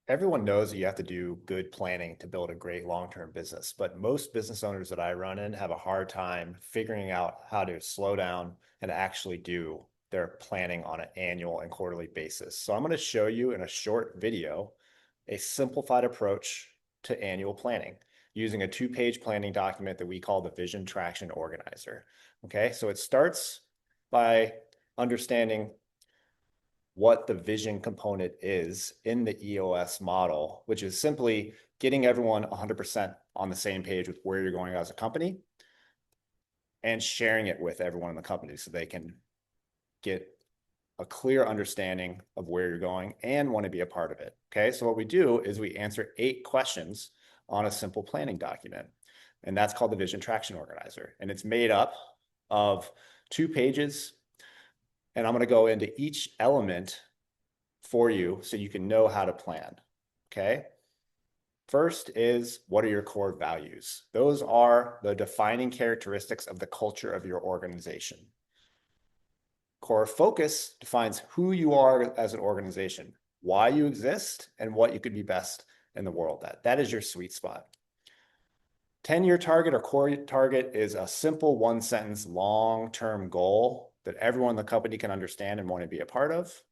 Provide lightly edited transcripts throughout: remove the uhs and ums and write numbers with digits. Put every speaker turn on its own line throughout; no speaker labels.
Everyone knows that you have to do good planning to build a great long-term business, but most business owners that I run in have a hard time figuring out how to slow down and actually do their planning on an annual and quarterly basis. So I'm going to show you in a short video a simplified approach to annual planning using a two-page planning document that we call the Vision Traction Organizer. Okay, so it starts by understanding what the vision component is in the EOS model, which is simply getting everyone 100% on the same page with where you're going as a company and sharing it with everyone in the company so they can get a clear understanding of where you're going and want to be a part of it. Okay, so what we do is we answer 8 questions on a simple planning document, and that's called the Vision Traction Organizer. And it's made up of 2 pages, and I'm going to go into each element for you so you can know how to plan. Okay. First is, what are your core values? Those are the defining characteristics of the culture of your organization. Core focus defines who you are as an organization, why you exist, and what you could be best in the world at. That is your sweet spot. 10-year target or core target is a simple 1-sentence long-term goal that everyone in the company can understand and want to be a part of.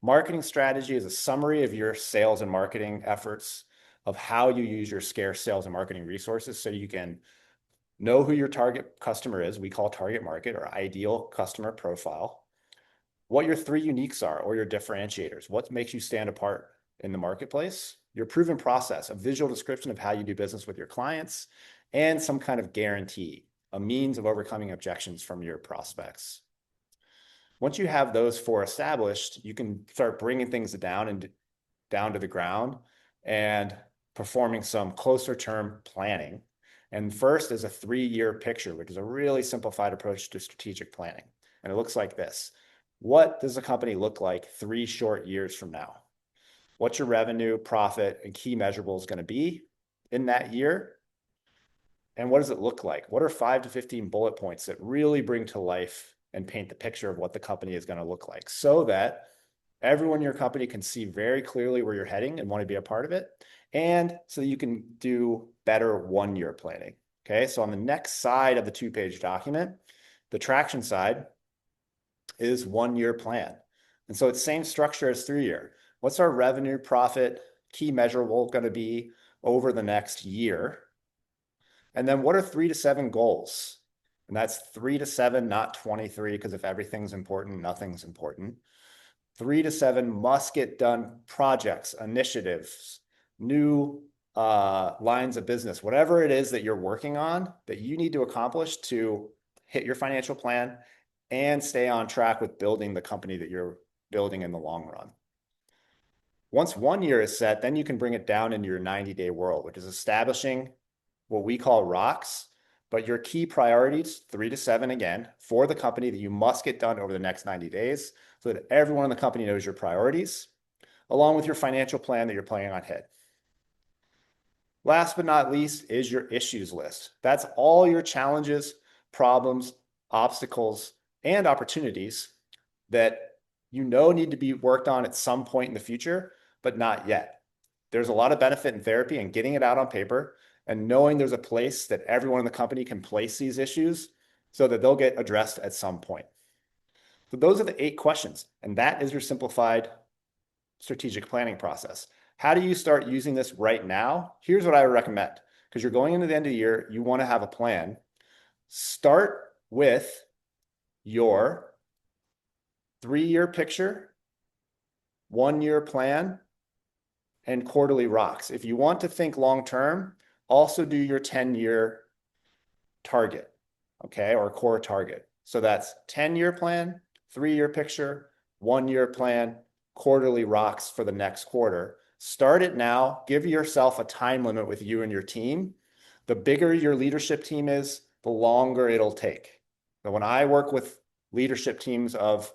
Marketing strategy is a summary of your sales and marketing efforts, of how you use your scarce sales and marketing resources so you can know who your target customer is. We call target market or ideal customer profile. What your 3 uniques are or your differentiators. What makes you stand apart in the marketplace. Your proven process, a visual description of how you do business with your clients, and some kind of guarantee, a means of overcoming objections from your prospects. Once you have those 4 established, you can start bringing things down to the ground and performing some closer term planning. And first is a 3-year picture, which is a really simplified approach to strategic planning. And it looks like this. What does the company look like 3 short years from now? What's your revenue, profit, and key measurables going to be in that year? And what does it look like? What are 5 to 15 bullet points that really bring to life and paint the picture of what the company is going to look like so that everyone in your company can see very clearly where you're heading and want to be a part of it, and so you can do better 1-year planning. Okay, so on the next side of the 2-page document, the traction side is 1-year plan. And so it's same structure as 3-year. What's our revenue, profit, key measurable going to be over the next year? And then what are 3 to 7 goals? And that's 3 to 7, not 23, because if everything's important, nothing's important. 3 to 7 must get done projects, initiatives, new lines of business, whatever it is that you're working on that you need to accomplish to hit your financial plan and stay on track with building the company that you're building in the long run. Once 1 year is set, then you can bring it down into your 90-day world, which is establishing what we call rocks, but your key priorities, 3 to 7 again, for the company that you must get done over the next 90 days so that everyone in the company knows your priorities, along with your financial plan that you're planning on hit. Last but not least is your issues list. That's all your challenges, problems, obstacles, and opportunities that you know need to be worked on at some point in the future, but not yet. There's a lot of benefit in therapy and getting it out on paper and knowing there's a place that everyone in the company can place these issues so that they'll get addressed at some point. So those are the 8 questions, and that is your simplified strategic planning process. How do you start using this right now? Here's what I would recommend, because you're going into the end of the year, you want to have a plan. Start with your 3-year picture, 1-year plan, and quarterly rocks. If you want to think long-term, also do your 10-year target, okay, or core target. So that's 10-year plan, 3-year picture, 1-year plan, quarterly rocks for the next quarter. Start it now. Give yourself a time limit with you and your team. The bigger your leadership team is, the longer it'll take. So when I work with leadership teams of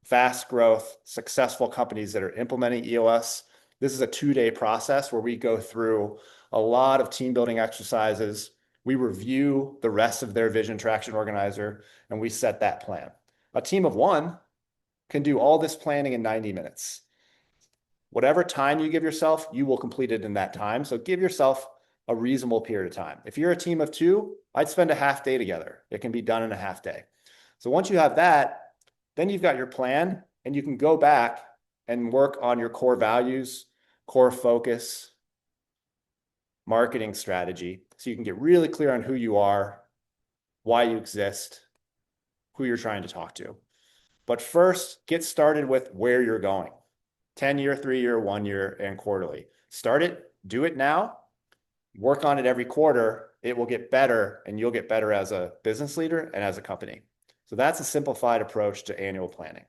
fast growth, successful companies that are implementing EOS, this is a 2-day process where we go through a lot of team building exercises. We review the rest of their Vision Traction Organizer, and we set that plan. A team of 1 can do all this planning in 90 minutes. Whatever time you give yourself, you will complete it in that time. So give yourself a reasonable period of time. If you're a team of two, I'd spend a half day together. It can be done in a half day. So once you have that, then you've got your plan and you can go back and work on your core values, core focus, marketing strategy. So you can get really clear on who you are, why you exist, who you're trying to talk to. But first, get started with where you're going. 10-year, 3-year, 1-year, and quarterly. Start it, do it now, work on it every quarter. It will get better and you'll get better as a business leader and as a company. So that's a simplified approach to annual planning.